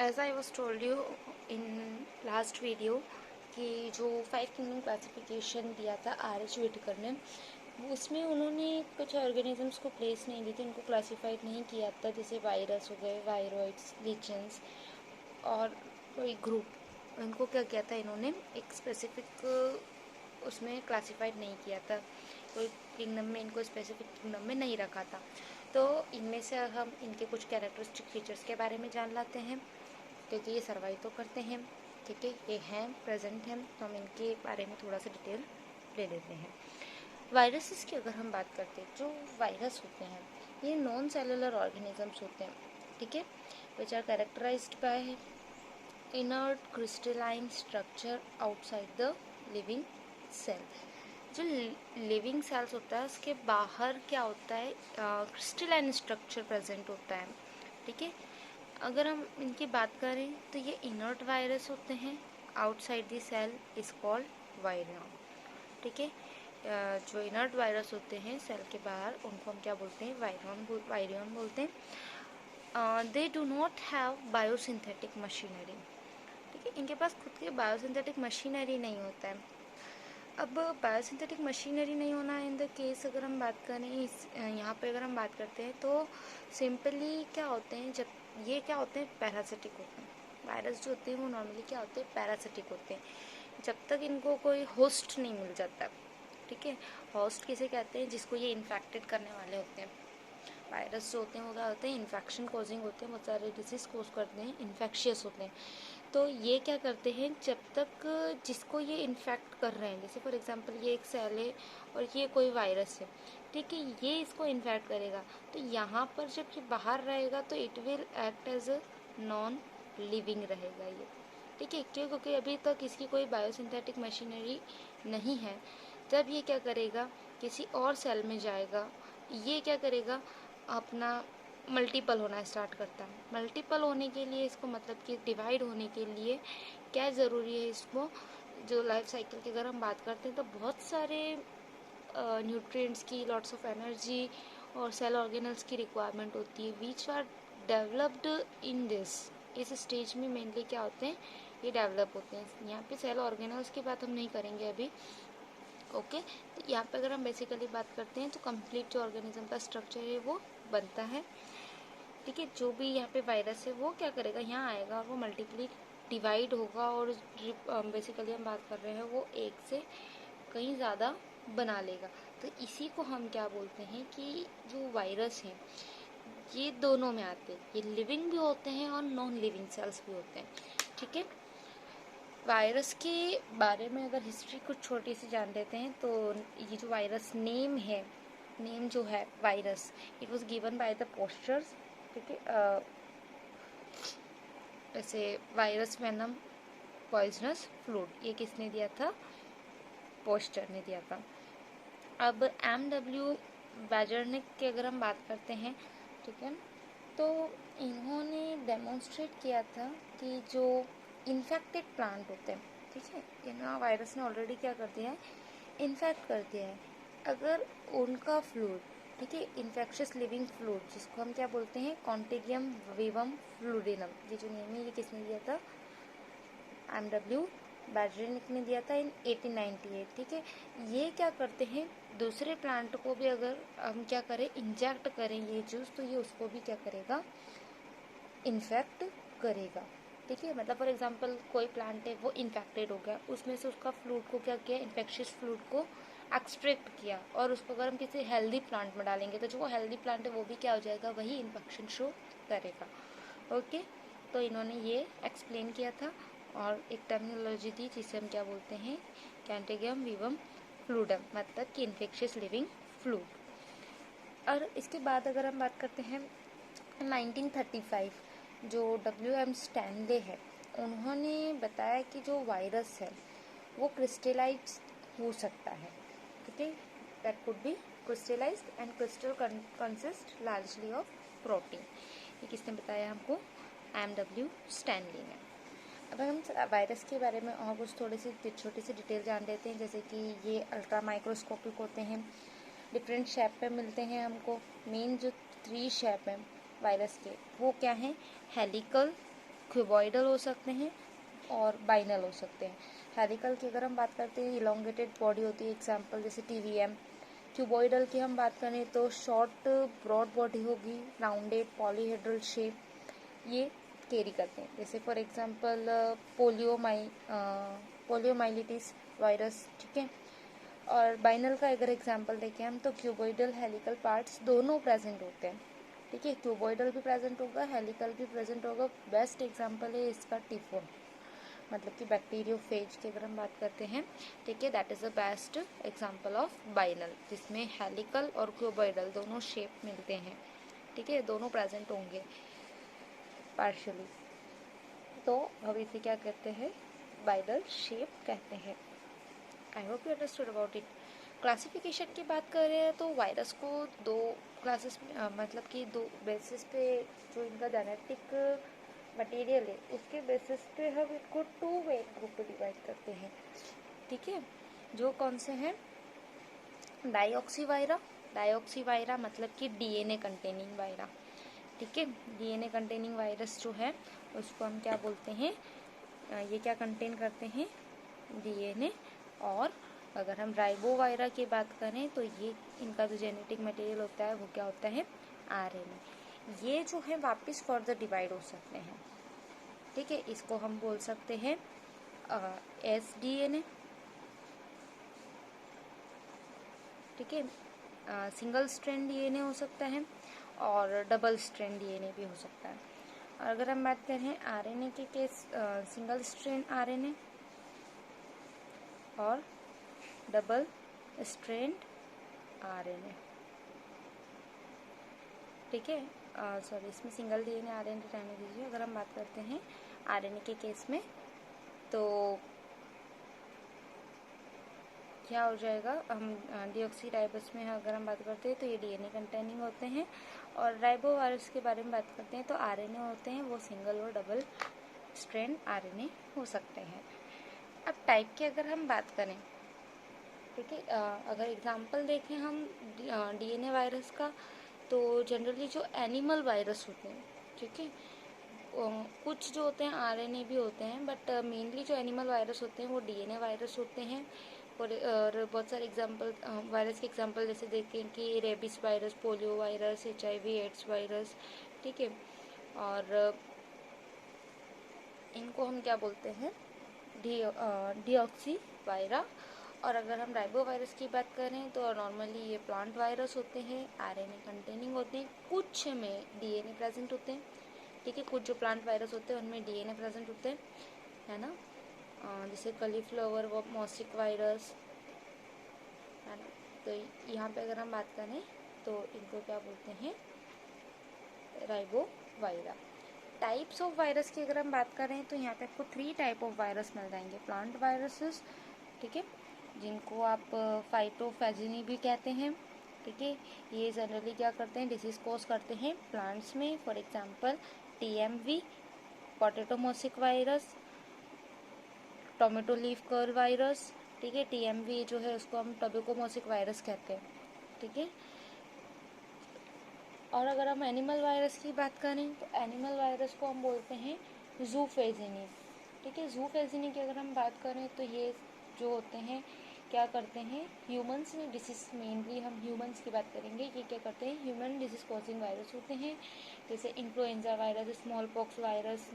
As I was told you in last video कि जो 5 kingdom classification दिया था आर.एच. व्हिटेकर ने, उसमें उन्होंने कुछ ऑर्गेनिजम्स को प्लेस नहीं दी थी, उनको क्लासिफाइड नहीं किया था, जैसे वायरस हो गए, वायरॉइड्स, लीचेंस और कोई ग्रुप। उनको क्या किया था, इन्होंने एक स्पेसिफिक उसमें क्लासिफाइड नहीं किया था, कोई किंगडम में इनको स्पेसिफिक किंगडम में नहीं रखा था। तो इनमें से हम इनके कुछ कैरेक्टरिस्टिक फीचर्स के बारे में जान लाते हैं, क्योंकि ये सर्वाइव तो करते हैं, ठीक है, ये हैं, प्रेजेंट हैं, तो हम इनके बारे में थोड़ा सा डिटेल ले लेते हैं। वायरसेस की अगर हम बात करते हैं, जो वायरस होते हैं ये नॉन सेलुलर ऑर्गेनिजम्स होते हैं, ठीक है, which are characterised by inert crystalline structure outside the living cell. जो लिविंग सेल्स होता है उसके बाहर क्या होता है, क्रिस्टलाइन स्ट्रक्चर प्रेजेंट होता है, ठीक है। अगर हम इनकी बात करें तो ये इनर्ट वायरस होते हैं, outside the cell is called virion, ठीक है। जो इनर्ट वायरस होते हैं सेल के बाहर, उनको हम क्या बोलते हैं, वायरियन बोलते हैं। They do not have biosynthetic machinery, ठीक है, इनके पास खुद के बायोसिंथेटिक मशीनरी नहीं होता है। अब बायोसिंथेटिक मशीनरी नहीं होना इन द केस अगर हम बात करें यहाँ पे अगर हम बात करते हैं तो सिंपली क्या होते हैं, जब ये क्या होते हैं, पैरासिटिक होते हैं। वायरस जो होते हैं वो नॉर्मली क्या होते हैं, पैरासिटिक होते हैं, जब तक इनको कोई होस्ट नहीं मिल जाता, ठीक है। होस्ट किसे कहते हैं, जिसको ये इन्फेक्टेड करने वाले होते हैं। वायरस जो होते हैं वो क्या होते हैं, इन्फेक्शन कॉजिंग होते हैं, बहुत सारे डिसीज कोज करते हैं, इन्फेक्शियस होते हैं। तो ये क्या करते हैं, जब तक जिसको ये इन्फेक्ट कर रहे हैं, जैसे फॉर एग्जांपल ये एक सेल है और ये कोई वायरस है, ठीक है, ये इसको इन्फेक्ट करेगा, तो यहाँ पर जब ये बाहर रहेगा तो it will act as a non living रहेगा ये, ठीक है, क्यों, क्योंकि अभी तक इसकी कोई बायोसिंथेटिक मशीनरी नहीं है। जब ये क्या करेगा, किसी और सेल में जाएगा, ये क्या करेगा, अपना मल्टीपल होना स्टार्ट करता है। मल्टीपल होने के लिए इसको मतलब कि डिवाइड होने के लिए क्या ज़रूरी है, इसको जो लाइफ साइकिल की अगर हम बात करते हैं तो बहुत सारे न्यूट्रिएंट्स की, लॉट्स ऑफ एनर्जी और सेल ऑर्गेनल्स की रिक्वायरमेंट होती है, which are developed in this. इस स्टेज में मेनली क्या होते हैं, ये डेवलप होते हैं। यहाँ पे सेल ऑर्गेनल्स की बात हम नहीं करेंगे अभी, ओके। तो यहाँ पे अगर हम बेसिकली बात करते हैं तो कंप्लीट जो ऑर्गेनिज्म का स्ट्रक्चर है वो बनता है, ठीक है। जो भी यहाँ पे वायरस है वो क्या करेगा, यहाँ आएगा और वो मल्टीपली डिवाइड होगा, और बेसिकली हम बात कर रहे हैं वो एक से कहीं ज़्यादा बना लेगा। तो इसी को हम क्या बोलते हैं कि जो वायरस हैं ये दोनों में आते हैं, ये लिविंग भी होते हैं और नॉन लिविंग सेल्स भी होते हैं, ठीक है। वायरस के बारे में अगर हिस्ट्री कुछ छोटी सी जान लेते हैं तो ये जो वायरस नेम है, नेम जो है virus, it was given by the postures, ठीक है। जैसे वायरस वेनम पॉइजनस फ्लूड, ये किसने दिया था, पोस्टर ने दिया था। अब एम.डब्ल्यू. बैजरनिक की अगर हम बात करते हैं, ठीक है, तो इन्होंने डेमोन्स्ट्रेट किया था कि जो इन्फेक्टेड प्लांट होते हैं, ठीक है, इन्होंने वायरस ने ऑलरेडी क्या कर दिया है, इन्फेक्ट कर दिया है, अगर उनका फ्लूड, ठीक है, इन्फेक्शियस लिविंग फ्लूड, जिसको हम क्या बोलते हैं, कॉन्टेगियम विवम फ्लूडिनम, ये जो नेम है ये किसने दिया था, एम.डब्ल्यू. बैजरनिक ने दिया था इन 1898, ठीक है। ये क्या करते हैं, दूसरे प्लांट को भी अगर हम क्या करें, इंजेक्ट करें ये जूस, तो ये उसको भी क्या करेगा, इन्फेक्ट करेगा, ठीक है। मतलब फॉर एग्जांपल कोई प्लांट है वो इन्फेक्टेड हो गया, उसमें से उसका फ्लूड को क्या किया, इन्फेक्शियस फ्लूड को एक्सट्रैक्ट किया, और उसको अगर हम किसी हेल्दी प्लांट में डालेंगे तो जो हेल्दी प्लांट है वो भी क्या हो जाएगा, वही इन्फेक्शन शो करेगा, ओके। तो इन्होंने ये एक्सप्लेन किया था, और एक टर्मिनोलॉजी थी जिसे हम क्या बोलते हैं, कैंटेगियम विवम फ्लूडम, मतलब कि इन्फेक्शियस लिविंग फ्लूड। और इसके बाद अगर हम बात करते हैं 1935, जो डब्ल्यू.एम. स्टैनले है, उन्होंने बताया कि जो वायरस है वो क्रिस्टलाइज हो सकता है, ठीक है, that could be crystallised and crystal consist largely of protein. ये किसने बताया हमको, एम.डब्ल्यू. स्टैनली ने। अब हम वायरस के बारे में और कुछ थोड़ी सी छोटी सी डिटेल जान लेते हैं, जैसे कि ये अल्ट्रा माइक्रोस्कोपिक होते हैं, डिफरेंट शेप पे मिलते हैं हमको। मेन जो 3 शेप हैं वायरस के वो क्या हैं, हेलिकल, क्यूबॉइडल हो सकते हैं और बाइनल हो सकते हैं। हेलिकल की अगर हम बात करते हैं इलोंगेटेड बॉडी होती है, एग्जाम्पल जैसे टीवीएम। क्यूबॉइडल की हम बात करें तो शॉर्ट ब्रॉड बॉडी होगी, राउंडेड पॉलीहेड्रल शेप, ये कैरी करते हैं। जैसे फॉर एग्जांपल पोलियोमाइलिटिस वायरस, ठीक है। और बाइनल का अगर एग्जांपल देखें हम तो क्यूबॉइडल हेलिकल पार्ट्स दोनों प्रेजेंट होते हैं, ठीक है। क्यूबॉइडल भी प्रेजेंट होगा, हेलिकल भी प्रेजेंट होगा। बेस्ट एग्जांपल है इसका टिफोन, मतलब कि बैक्टीरियोफेज की अगर हम बात करते हैं, ठीक है, that is the best example of बाइनल, जिसमें हेलिकल और क्यूबॉइडल दोनों शेप मिलते हैं, ठीक है, दोनों प्रेजेंट होंगे पार्शियली। तो हम इसे क्या कहते हैं, बाइनल शेप कहते हैं। आई hope you understood about it. Classification की बात कर रहे हैं तो वायरस को दो क्लासेस में मतलब कि दो बेसिस पे, जो इनका जेनेटिक मटेरियल है उसके बेसिस पे हम इनको 2 मेन ग्रुप में डिवाइड करते हैं, ठीक है। जो कौन से हैं, डाईऑक्सीवायरा मतलब कि डीएनए कंटेनिंग वायरा, ठीक है। डीएनए कंटेनिंग वायरस जो है उसको हम क्या बोलते हैं, ये क्या कंटेन करते हैं, डीएनए। और अगर हम राइबोवायरा की बात करें तो ये इनका जो जेनेटिक मटेरियल होता है वो क्या होता है, आरएनए। ये जो है वापस फर्दर डिवाइड हो सकते हैं, ठीक है। इसको हम बोल सकते हैं एसडीएनए, ठीक है। सिंगल स्ट्रैंड डीएनए हो सकता है और डबल स्ट्रैंड डीएनए भी हो सकता है। और अगर हम बात करें आरएनए के केस, सिंगल स्ट्रैंड आरएनए और डबल स्ट्रैंड आरएनए, ठीक है। सॉरी, इसमें सिंगल डीएनए आरएनए रहने दीजिए। अगर हम बात करते हैं आरएनए के केस में तो क्या हो जाएगा, हम डीऑक्सीराइबोस में अगर हम बात करते हैं तो ये डीएनए कंटेनिंग होते हैं। और राइबोवायरस के बारे में बात करते हैं तो आरएनए होते हैं, वो सिंगल और डबल स्ट्रैंड आरएनए हो सकते हैं। अब टाइप की अगर हम बात करें, ठीक है, अगर एग्जांपल देखें हम डीएनए वायरस का, तो जनरली जो एनिमल वायरस होते हैं, ठीक है, कुछ जो होते हैं आरएनए भी होते हैं, बट मेनली जो एनिमल वायरस होते हैं वो डीएनए वायरस होते हैं। और बहुत सारे एग्जांपल वायरस के एग्जांपल जैसे देखें कि rabies virus, polio virus, HIV AIDS virus, ठीक है। और इनको हम क्या बोलते हैं, डीऑक्सी वायरा। और अगर हम राइबो वायरस की बात करें तो नॉर्मली ये प्लांट वायरस होते हैं, आरएनए कंटेनिंग होते हैं, कुछ में डीएनए प्रेजेंट होते हैं, ठीक है। कुछ जो प्लांट वायरस होते हैं उनमें डीएनए प्रेजेंट होते हैं, है ना। जैसे कलीफ्लावर व मॉसिक वायरस, है ना। तो यहाँ पे अगर हम बात करें तो इनको क्या बोलते हैं, राइबो वायरा। टाइप्स ऑफ वायरस की अगर हम बात करें तो यहाँ पे आपको 3 टाइप ऑफ वायरस मिल जाएंगे। प्लांट वायरसेस, ठीक है, जिनको आप फाइटोफैजिनी भी कहते हैं, ठीक है। ये जनरली क्या करते हैं, डिसीज कोज करते हैं प्लांट्स में। For example TMV, potato mosaic virus, tomato leaf curl virus, ठीक है। टीएमवी जो है उसको हम टोबैको मोसिक वायरस कहते हैं, ठीक है। और अगर हम एनिमल वायरस की बात करें तो एनिमल वायरस को हम बोलते हैं जूफेजिनी, ठीक है। जूफेजिनी की अगर हम बात करें तो ये जो होते हैं क्या करते हैं, ह्यूमंस में डिसीज, मेनली हम ह्यूमंस की बात करेंगे, ये क्या करते हैं, ह्यूमन डिसीज कॉजिंग वायरस होते हैं। जैसे influenza virus, smallpox virus,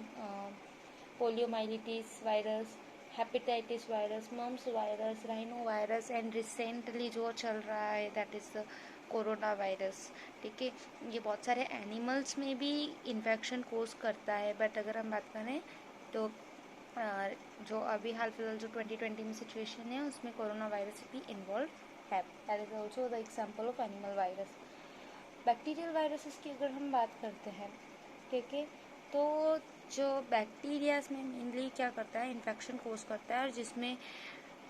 poliomyelitis virus, hepatitis virus, mumps virus, rhinovirus, and recently जो चल रहा है दैट इज़ कोरोना वायरस, ठीक है। ये बहुत सारे एनिमल्स में भी इन्फेक्शन कोज करता है, बट अगर हम बात करें तो जो अभी हाल फिलहाल जो 2020 में सिचुएशन है उसमें कोरोना वायरस भी इन्वॉल्व है। That is also the example of animal virus. Bacterial viruses की अगर हम बात करते हैं, ठीक है, तो जो बैक्टीरियाज में मेनली क्या करता है, इन्फेक्शन कोज करता है, और जिसमें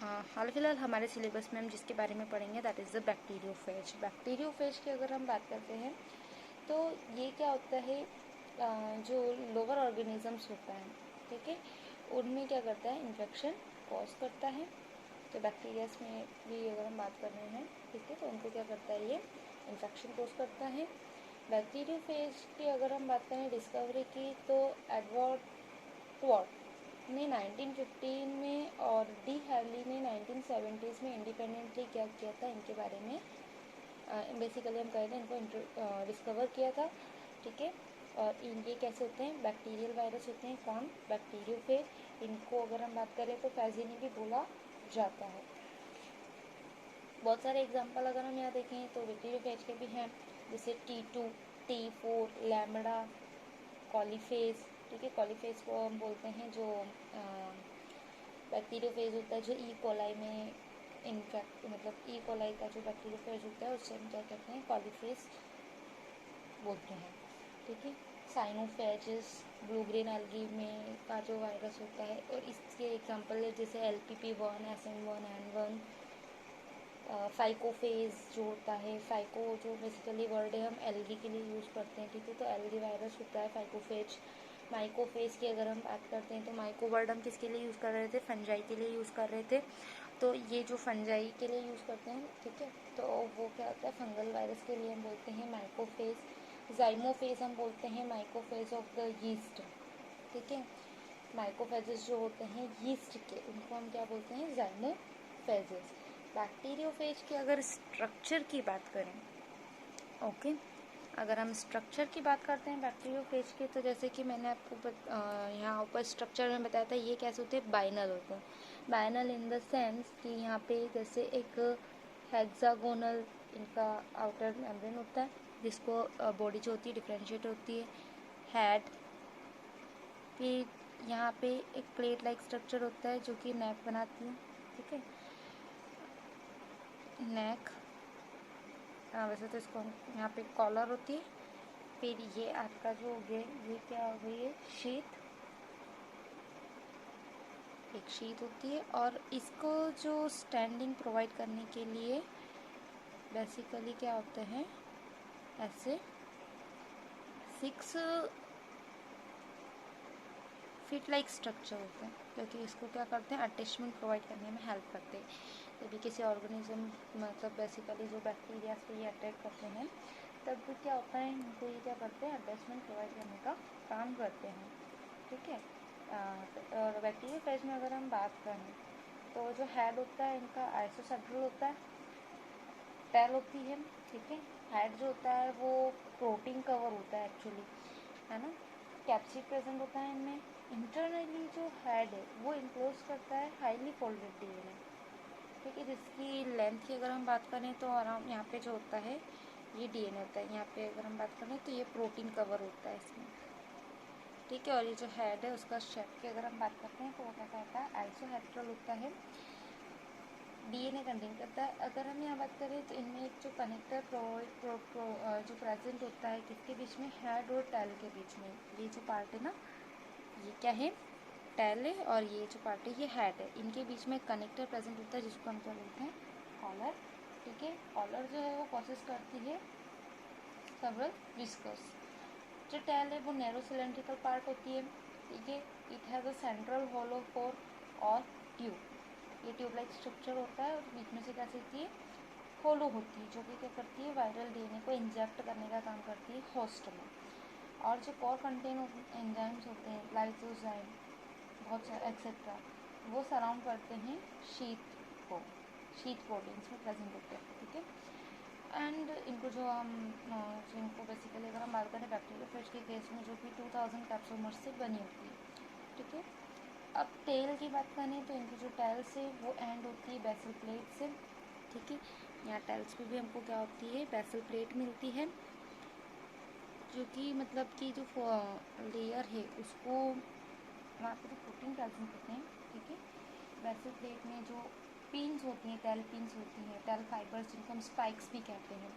हाल फिलहाल हमारे सिलेबस में हम जिसके बारे में पढ़ेंगे that is the bacteriophage. Bacteriophage की अगर हम बात करते हैं तो ये क्या होता है, जो लोअर ऑर्गेनिजम्स होता है, ठीक है, उनमें क्या करता है, इन्फेक्शन कॉज करता है। तो बैक्टीरियाज में भी अगर हम बात कर रहे हैं, ठीक है, तो उनको क्या करता है, ये इन्फेक्शन कोज करता है। बैक्टीरियोफेज की अगर हम बात करें डिस्कवरी की तो एडवर्ड क्वाड ने 1915 में और डी हैरली ने 1970s में इंडिपेंडेंटली क्या किया था, इनके बारे में बेसिकली हम कह रहे हैं इनको डिस्कवर किया था, ठीक है। और ये कैसे होते हैं, बैक्टीरियल वायरस होते हैं। कौन, बैक्टीरियोफेज। इनको अगर हम बात करें तो फैजिनी भी बोला जाता है। बहुत सारे एग्जांपल अगर हम यहाँ देखें तो बैक्टीरियोफेज के भी हैं, जैसे T2, T4, लैम्बडा, कॉलीफेज, ठीक है। कॉलीफेज को हम बोलते हैं जो बैक्टीरियोफेज होता है, जो ई कोलाई में इनफेक्ट मतलब ई कोलाई का जो बैक्टीरियोफेज होता है उससे हम क्या कहते हैं, कॉलीफेज बोलते हैं, ठीक है। साइनोफेजिस ब्लू ग्रीन एल्गी में का जो वायरस होता है, और इसके एग्जांपल है जैसे LPP1, SM1N1। फाइकोफेज जो होता है, फाइको जो बेसिकली वर्ड है हम एल्गी के लिए यूज़ करते हैं, ठीक है। तो एल्गी वायरस होता है फाइकोफेज। माइकोफेज की अगर हम बात करते हैं तो माइको वर्ड हम किसके लिए यूज़ कर रहे थे, फंजाई के लिए यूज़ कर रहे थे। तो ये जो फंजाई के लिए यूज़ करते हैं, ठीक है, तो वो क्या होता है, फंगल वायरस के लिए हम बोलते हैं माइकोफेज। जाइमोफेज हम बोलते हैं माइकोफेज ऑफ द यीस्ट, ठीक है। माइकोफेजेस जो होते हैं यीस्ट के, उनको हम क्या बोलते हैं, जाइमोफेजेस। बैक्टीरियोफेज की अगर स्ट्रक्चर की बात करें, ओके, अगर हम स्ट्रक्चर की बात करते हैं बैक्टीरियोफेज के, तो जैसे कि मैंने आपको यहाँ ऊपर स्ट्रक्चर में बताया था, ये कैसे होते हैं, बाइनल होते हैं। बाइनल इन द सेंस कि यहाँ पे जैसे एक हेक्सागोनल इनका आउटर मेम्ब्रेन होता है, जिसको बॉडी जो होती है डिफ्रेंशिएट होती है, हेड, फिर यहाँ पे एक प्लेट लाइक स्ट्रक्चर होता है जो कि नेक बनाती है, ठीक है, नेक। वैसे तो इसको हम यहाँ पे कॉलर होती है। फिर ये आपका जो हो गया, ये क्या हो गई है, शीत, एक शीत होती है। और इसको जो स्टैंडिंग प्रोवाइड करने के लिए बेसिकली क्या होते हैं, ऐसे 6 फीट लाइक स्ट्रक्चर होते हैं, क्योंकि इसको क्या करते हैं, अटैचमेंट प्रोवाइड करने में हेल्प करते हैं। जब भी किसी ऑर्गेनिज्म मतलब बेसिकली जो बैक्टीरिया से ये अटैक करते हैं, तब भी क्या होता है, इनको ये क्या करते हैं, अटैचमेंट प्रोवाइड करने का काम करते हैं, ठीक है। और बैक्टीरियोफेज में अगर हम बात करें तो जो हेड होता है इनका आइसोसेंट्रल होता है, टेल होती है, ठीक है। हेड जो होता है वो प्रोटीन कवर होता है एक्चुअली, है ना। कैप्सिड प्रेजेंट होता है इनमें। इंटरनली जो हेड है वो इनक्लोज करता है हाईली फोल्डेड डीएनए, ठीक है, जिसकी लेंथ की अगर हम बात करें तो अराउंड यहाँ पे जो होता है ये डीएनए होता है, यहाँ पे अगर हम बात करें तो ये प्रोटीन कवर होता है इसमें, ठीक है। और ये जो हेड है उसका शेप की अगर हम बात करते हैं तो वो क्या कहता है, आइसोहेड्रल होता है, डीएनए कंटेन करता है। अगर हम यहाँ बात करें तो इनमें एक जो कनेक्टर जो प्रेजेंट होता है किसके बीच में, हेड और टेल के बीच में, ये जो पार्ट है ना, ये क्या है, टेल है, और ये जो पार्ट है ये हेड है, इनके बीच में कनेक्टर प्रेजेंट होता है जिसको हम क्या बोलते हैं, कॉलर, ठीक है। कॉलर जो है वो प्रोसेस करती है सेवरल विस्कर्स। जो टेल है वो नैरो सिलेंड्रिकल पार्ट होती है, ठीक है। It has a central hollow core और ट्यूब, ये ट्यूब लाइक स्ट्रक्चर होता है, और बीच में से क्या होती है, होलो होती है, जो कि क्या करती है, वायरल डीएनए को इंजेक्ट करने का काम करती है होस्ट में। और जो कोर कंटेन एंजाइम्स होते हैं, लाइसोजाइम, बहुत सारे एक्सेट्रा, वो सराउंड करते हैं शीट को, शीट प्रोटीन्स में प्रेजेंट होते हैं, ठीक है। एंड इनको जो हम इनको बेसिकली अगर हम बात करें बैक्टीरियोफेज के केस में, जो कि 2000 कैप्सोमर्स से बनी होती है, ठीक है। अब टेल की बात करें तो इनकी जो टेल्स है वो एंड होती है बेसल प्लेट से, ठीक है। यहाँ टेल्स पे भी हमको क्या होती है, बेसल प्लेट मिलती है, जो कि मतलब कि जो लेयर है उसको वहाँ पे जो प्रोटीन प्रेजेंट होते हैं, ठीक है। बेसल प्लेट में जो पिन्स होती हैं, टेल पिन्स होती हैं, टेल फाइबर्स जिनको हम स्पाइक्स भी कहते हैं,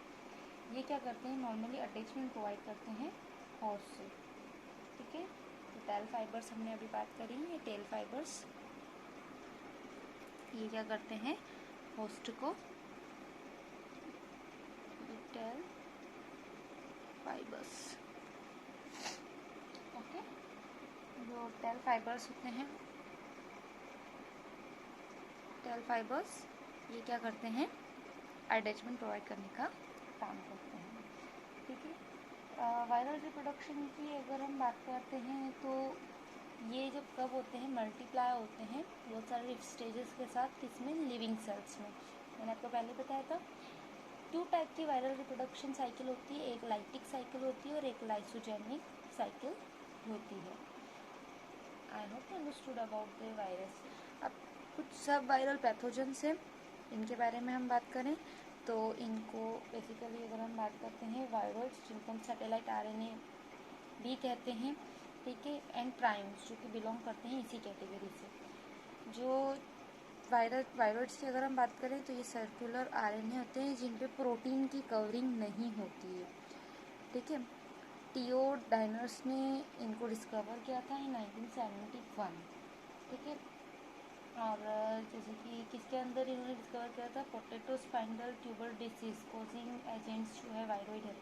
ये क्या करते हैं, नॉर्मली अटैचमेंट प्रोवाइड करते हैं होस्ट से, ठीक है। तो टेल फाइबर्स हमने अभी बात करी, ये टेल फाइबर्स ये क्या करते हैं, होस्ट को, टेल फाइबर्स, ओके। जो टेल फाइबर्स होते हैं, टेल फाइबर्स ये क्या करते हैं, अटैचमेंट प्रोवाइड करने का काम करते हैं, ठीक है। वायरल रिप्रोडक्शन की अगर हम बात करते हैं तो ये जब कब होते हैं, मल्टीप्लाई होते हैं बहुत सारे स्टेजेस के साथ, किसमें, लिविंग सेल्स में। मैंने आपको पहले बताया था 2 टाइप की वायरल रिप्रोडक्शन साइकिल होती है, एक लाइटिक साइकिल होती है और एक लाइसोजेनिक साइकिल होती है। आई hope you understood about the virus. अब कुछ सब वायरल पैथोजेंस हैं, इनके बारे में हम बात करें तो इनको बेसिकली अगर हम बात करते हैं वायरस, जिनको हम सैटेलाइट आरएनए भी कहते हैं, ठीक है, एंड प्राइम्स जो कि बिलोंग करते हैं इसी कैटेगरी से। जो वायरस की अगर हम बात करें तो ये सर्कुलर आरएनए होते हैं जिन पे प्रोटीन की कवरिंग नहीं होती है, ठीक है। टीओ डाइनर्स ने इनको डिस्कवर किया था इन 1971, ठीक है। और जैसे कि किसके अंदर इन्होंने डिस्कवर किया था, potato spinal tuber disease causing agents जो है वायरॉइड है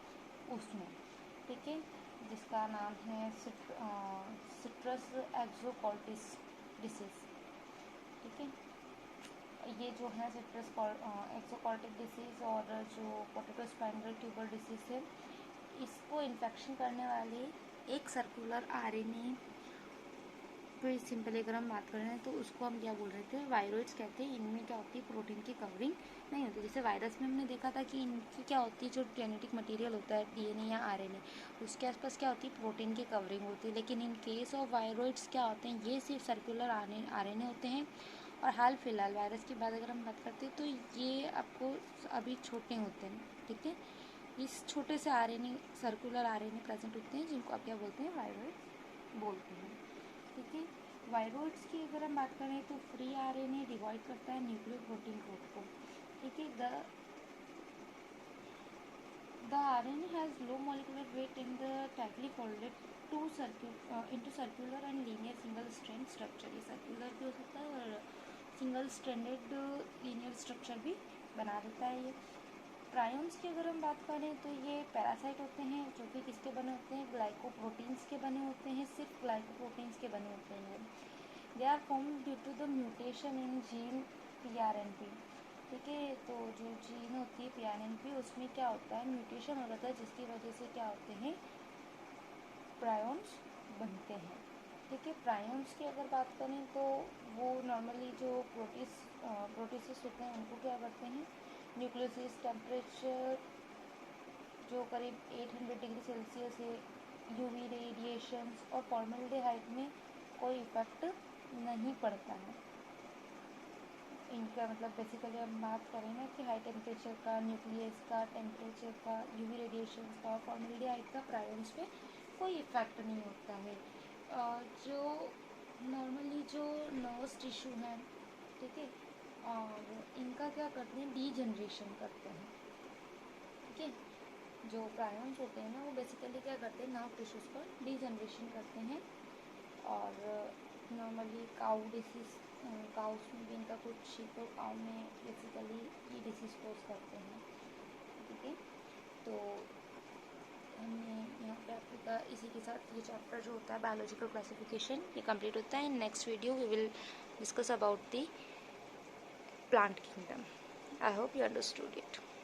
उसमें, ठीक है, जिसका नाम है सिट्रस एक्सोकॉर्टिस डिसीज, ठीक है। ये जो है सिट्रस एक्सोकॉर्टिक डिसीज़ और जो पोटैटो स्पाइनल ट्यूबर डिसीज़ है, इसको इन्फेक्शन करने वाले एक सर्कुलर आरएनए, तो सिंपली अगर हम बात कर रहे हैं तो उसको हम क्या बोल रहे थे, वायरॉइड्स कहते हैं। इनमें क्या होती है, प्रोटीन की कवरिंग नहीं होती। जैसे वायरस में हमने देखा था कि इनकी क्या होती है, जो जेनेटिक मटेरियल होता है डीएनए या आरएनए, उसके आसपास क्या होती है, प्रोटीन की कवरिंग होती है। लेकिन इन केस ऑफ वायरॉइड्स क्या होते हैं, ये सिर्फ सर्कुलर आरएनए होते हैं। और हाल फिलहाल वायरस की बात अगर हम बात करते हैं तो ये आपको अभी छोटे होते हैं, ठीक है। इस छोटे से आरएनए, सर्कुलर आरएनए प्रेजेंट होते हैं, जिनको आप क्या बोलते हैं, वायरॉइड्स बोलते हैं, ठीक है। वायरॉइड्स की अगर हम बात करें तो फ्री आरएनए डिवाइड करता है न्यूक्लियो प्रोटीन कोड को, ठीक है। The RNA has low molecular weight in the tightly folded into circular and linear single strand structure। ये सर्कुलर भी हो सकता है और सिंगल स्ट्रैंडेड लीनियर स्ट्रक्चर भी बना देता है ये। प्रायन्स की अगर हम बात करें तो ये पैरासाइट होते हैं, जो कि किसके बने होते हैं, ग्लाइकोप्रोटीन्स के बने होते हैं, सिर्फ ग्लाइकोप्रोटीन्स के बने होते हैं। They are form due to the mutation in gene PRNP, ठीक है। तो जो जीन होती है PRNP, उसमें क्या होता है, म्यूटेशन हो जाता है, जिसकी वजह से क्या होते हैं, प्रायन्स बनते हैं, ठीक है। प्रायन्स की अगर बात करें तो वो नॉर्मली जो प्रोटिस्ट होते हैं उनको क्या करते हैं, न्यूक्लियोसिस टेम्परेचर जो करीब 800 डिग्री सेल्सियस है, यूवी रेडिएशंस और फॉर्मल्डिहाइड में कोई इफेक्ट नहीं पड़ता है इनका। मतलब बेसिकली हम बात करें ना कि हाई टेम्परेचर का, न्यूक्लियस का टेम्परेचर का, यूवी रेडिएशन का और फॉर्मल्डिहाइड का प्रायन्स पे कोई इफेक्ट नहीं होता है। जो नॉर्मली जो नर्वस टिश्यू है, ठीक है, और इनका क्या करते हैं, डीजनरेशन करते हैं, ठीक है। जो प्रायन्स होते हैं ना, वो बेसिकली क्या करते हैं, नर्व टिश्यूज़ पर डीजनरेशन करते हैं। और नॉर्मली काउ डिसीज़, काउस में भी इनका कुछ, शीप और काउ में बेसिकली ये डिसीज़ कोज करते हैं, ठीक है। तो हमने यहाँ पे आपका इसी के साथ ये चैप्टर जो होता है बायोलॉजिकल क्लासिफिकेशन, ये कंप्लीट होता है। In next video we will discuss about the plant kingdom. I hope you understood it.